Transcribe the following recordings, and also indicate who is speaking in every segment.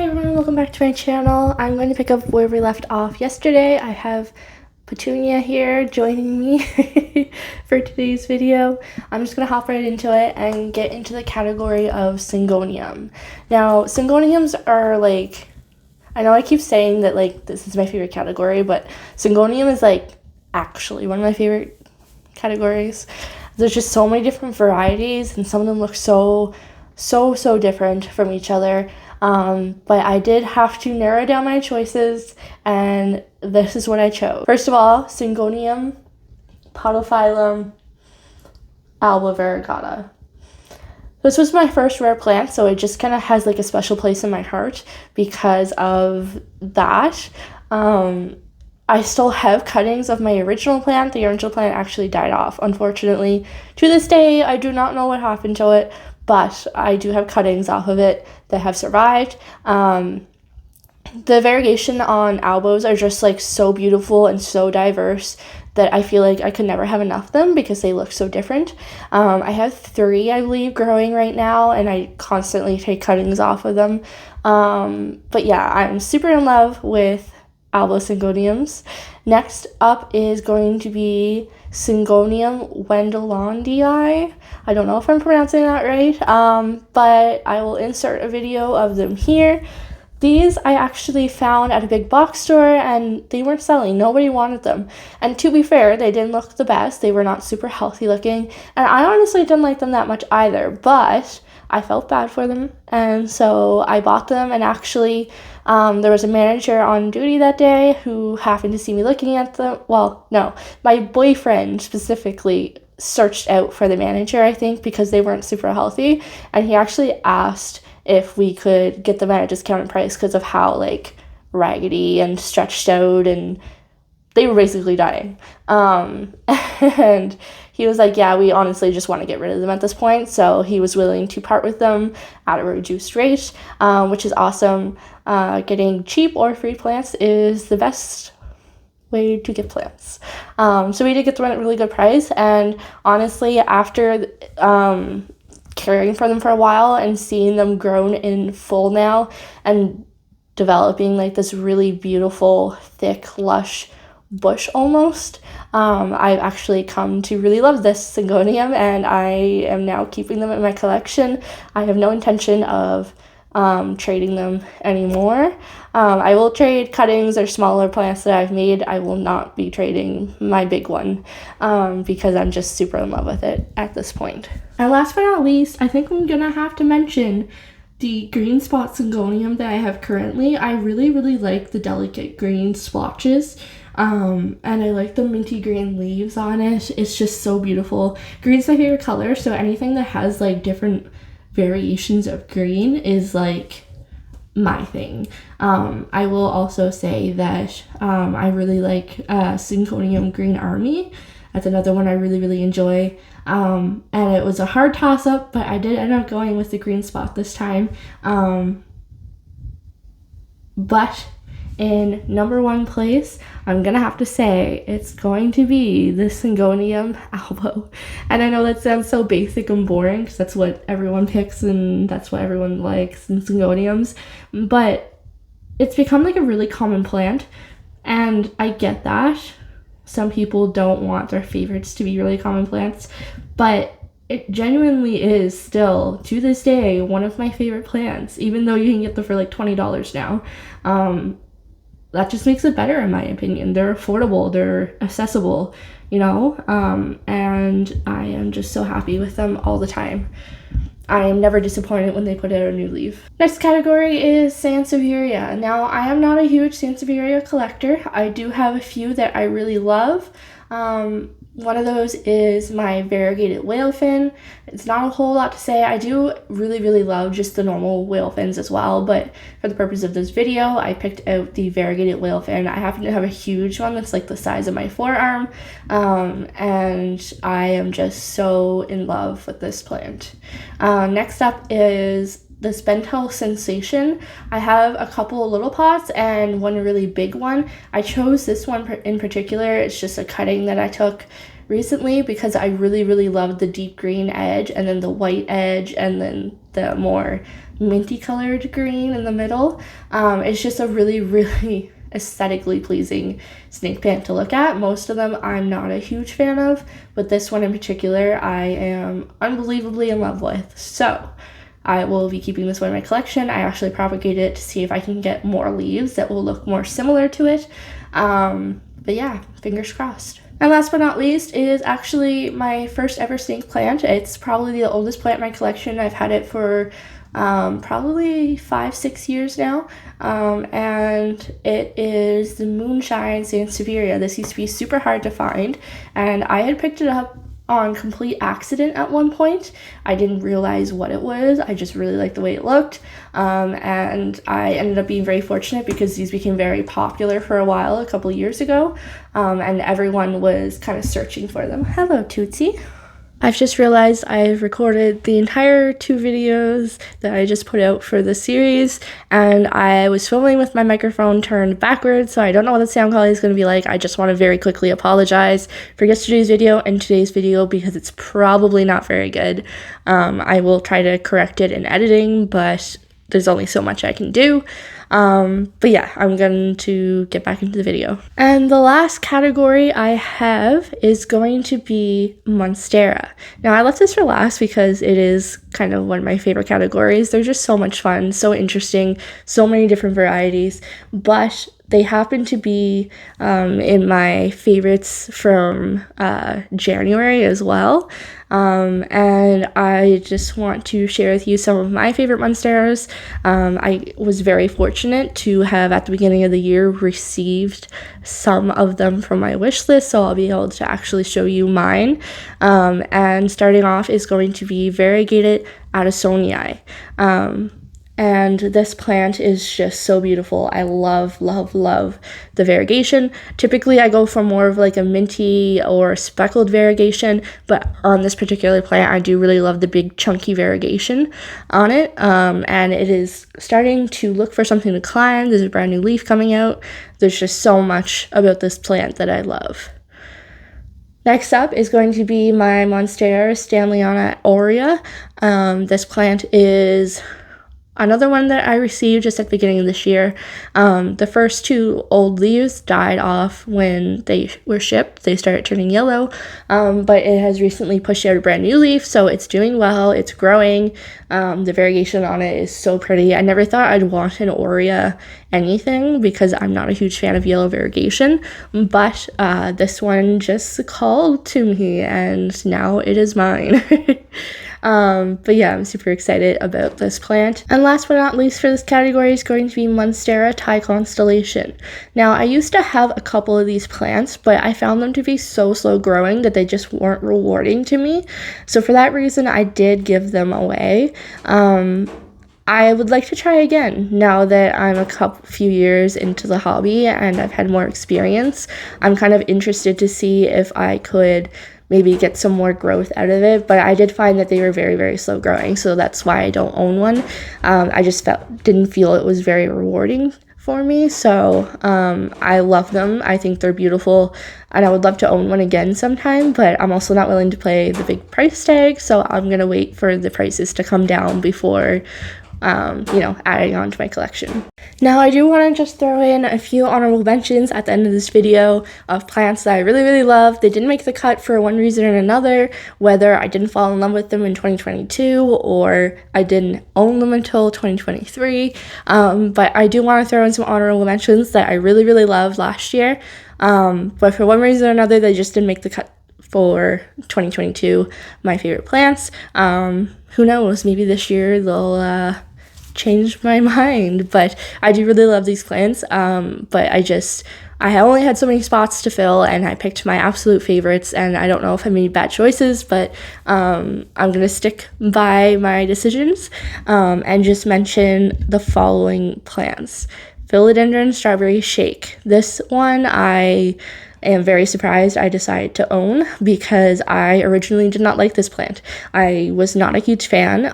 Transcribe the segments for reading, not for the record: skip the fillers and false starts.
Speaker 1: Hey everyone, welcome back to my channel. I'm going to pick up where we left off yesterday. I have Petunia here joining me for today's video. I'm just going to hop right into it and get into the category of Syngonium. Now, Syngoniums are like, I know I keep saying that like this is my favorite category, but Syngonium is like actually one of my favorite categories. There's just so many different varieties and some of them look so different from each other. But I did have to narrow down my choices, and this is what I chose. First of all, Syngonium podophyllum alba variegata. This was my first rare plant, so it just kind of has like a special place in my heart because of that. I still have cuttings of my original plant. The original plant actually died off, unfortunately. To this day, I do not know what happened to it, but I do have cuttings off of it that have survived. The variegation on albos are just like so beautiful and so diverse that I feel like I could never have enough of them because they look so different. I have 3, I believe, growing right now, and I constantly take cuttings off of them. But yeah, I'm super in love with albo Syngoniums. Next up is going to be Syngonium wendelandii. I don't know if I'm pronouncing that right, but I will insert a video of them here. These I actually found at a big box store and they weren't selling. Nobody wanted them. And to be fair, they didn't look the best. They were not super healthy looking. And I honestly didn't like them that much either, but I felt bad for them. And so I bought them, and actually there was a manager on duty that day who happened to see me looking at them. Well, no, my boyfriend specifically searched out for the manager, I think, because they weren't super healthy. And he actually asked if we could get them at a discounted price because of how like raggedy and stretched out, and they were basically dying. And he was like, yeah, we honestly just want to get rid of them at this point. So he was willing to part with them at a reduced rate, which is awesome. Getting cheap or free plants is the best way to get plants. So we did get them at a really good price. And honestly, after caring for them for a while and seeing them grown in full now and developing like this really beautiful, thick, lush bush almost, I've actually come to really love this Syngonium, and I am now keeping them in my collection. I have no intention of trading them anymore. I will trade cuttings or smaller plants that I've made. I will not be trading my big one because I'm just super in love with it at this point. And last but not least, I think I'm gonna have to mention the green spot Syngonium that I have currently. I really like the delicate green splotches. And I like the minty green leaves on it. It's just so beautiful. Green's my favorite color, so anything that has like different variations of green is like my thing. I will also say that I really like Syngonium Green Army. That's another one I really enjoy. And it was a hard toss-up, but I did end up going with the green spot this time. But in number 1 place, I'm gonna have to say it's going to be the Syngonium albo. And I know that sounds so basic and boring because that's what everyone picks and that's what everyone likes in Syngoniums, but it's become like a really common plant, and I get that. Some people don't want their favorites to be really common plants, but it genuinely is still, to this day, one of my favorite plants, even though you can get them for like $20 now. That just makes it better in my opinion. They're affordable, they're accessible, you know, and I am just so happy with them all the time. I am never disappointed when they put out a new leaf. Next category is Sansevieria. Now, I am not a huge Sansevieria collector. I do have a few that I really love. One of those is my variegated whalefin. It's not a whole lot to say. I do really love just the normal whalefins as well, but for the purpose of this video, I picked out the variegated whalefin. I happen to have a huge one that's like the size of my forearm, and I am just so in love with this plant. Next up is this Bentel Sensation. I have a couple of little pots and one really big one. I chose this one in particular. It's just a cutting that I took recently because I really loved the deep green edge and then the white edge and then the more minty colored green in the middle. It's just a really, really aesthetically pleasing snake plant to look at. Most of them I'm not a huge fan of, but this one in particular I am unbelievably in love with. So I will be keeping this one in my collection. I actually propagated it to see if I can get more leaves that will look more similar to it. But yeah, fingers crossed. And last but not least is actually my first ever snake plant. It's probably the oldest plant in my collection. I've had it for probably 5-6 years now, and it is the Moonshine Sansevieria. This used to be super hard to find, and I had picked it up on complete accident at one point. I didn't realize what it was. I just really liked the way it looked, and I ended up being very fortunate because these became very popular for a while a couple years ago, and everyone was kind of searching for them. Hello, Tootsie. I've just realized I've recorded the entire 2 videos that I just put out for the series, and I was filming with my microphone turned backwards, so I don't know what the sound quality is going to be like. I just want to very quickly apologize for yesterday's video and today's video because it's probably not very good. I will try to correct it in editing, but there's only so much I can do. But yeah, I'm going to get back into the video. And the last category I have is going to be Monstera. Now, I left this for last because it is kind of one of my favorite categories. They're just so much fun, so interesting, so many different varieties, but they happen to be in my favorites from January as well. And I just want to share with you some of my favorite Monsteras. I was very fortunate to have, at the beginning of the year, received some of them from my wish list, so I'll be able to actually show you mine. And starting off is going to be variegated Addisonii. And this plant is just so beautiful. I love, love, love the variegation. Typically, I go for more of like a minty or speckled variegation, but on this particular plant, I do really love the big chunky variegation on it. And it is starting to look for something to climb. There's a brand new leaf coming out. There's just so much about this plant that I love. Next up is going to be my Monstera Stanleyana aurea. This plant is another one that I received just at the beginning of this year. The first 2 old leaves died off when they were shipped. They started turning yellow, but it has recently pushed out a brand new leaf, so it's doing well. It's growing. The variegation on it is so pretty. I never thought I'd want an aurea anything because I'm not a huge fan of yellow variegation, but this one just called to me, and now it is mine. But yeah, I'm super excited about this plant. And last but not least for this category is going to be Monstera Thai Constellation. Now, I used to have a couple of these plants, but I found them to be so slow growing that they just weren't rewarding to me. So for that reason, I did give them away. I would like to try again now that I'm a few years into the hobby and I've had more experience. I'm kind of interested to see if I could maybe get some more growth out of it, but I did find that they were very, very slow growing, so that's why I don't own one. I just didn't feel it was very rewarding for me, so I love them. I think they're beautiful, and I would love to own one again sometime, but I'm also not willing to pay the big price tag, so I'm gonna wait for the prices to come down before adding on to my collection. Now, I do want to just throw in a few honorable mentions at the end of this video of plants that I really, really love. They didn't make the cut for one reason or another, whether I didn't fall in love with them in 2022 or I didn't own them until 2023. But I do want to throw in some honorable mentions that I really, really loved last year. But for one reason or another, they just didn't make the cut for 2022, my favorite plants. Who knows, maybe this year they'll change my mind, but I do really love these plants. But I only had so many spots to fill, and I picked my absolute favorites, and I don't know if I made bad choices, but I'm gonna stick by my decisions and just mention the following plants. Philodendron Strawberry Shake. This one I am very surprised I decided to own, because I originally did not like this plant. I was not a huge fan.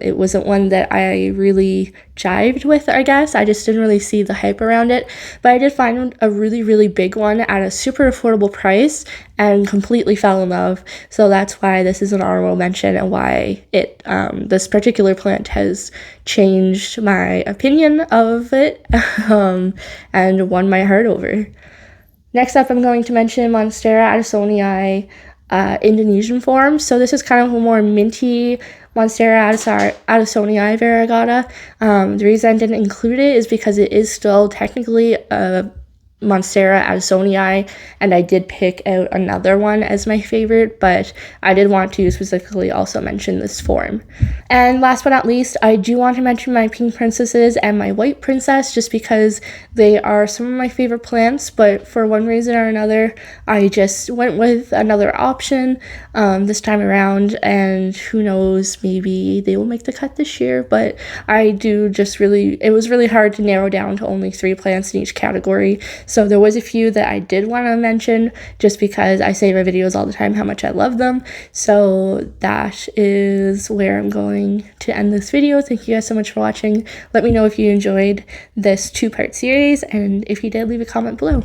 Speaker 1: It wasn't one that I really jived with, I guess. I just didn't really see the hype around it, but I did find a really, really big one at a super affordable price and completely fell in love. So that's why this is an honorable mention, and why this particular plant has changed my opinion of it and won my heart over. Next up, I'm going to mention Monstera addisonii Indonesian form. So this is kind of a more minty Monstera addisonii variegata. The reason I didn't include it is because it is still technically a Monstera addisonii, and I did pick out another one as my favorite, but I did want to specifically also mention this form. And last but not least, I do want to mention my pink princesses and my white princess, just because they are some of my favorite plants, but for one reason or another, I just went with another option this time around, and who knows, maybe they will make the cut this year. But it was really hard to narrow down to only 3 plants in each category. So there was a few that I did want to mention, just because I say in my videos all the time how much I love them. So that is where I'm going to end this video. Thank you guys so much for watching. Let me know if you enjoyed this 2-part series, and if you did, leave a comment below.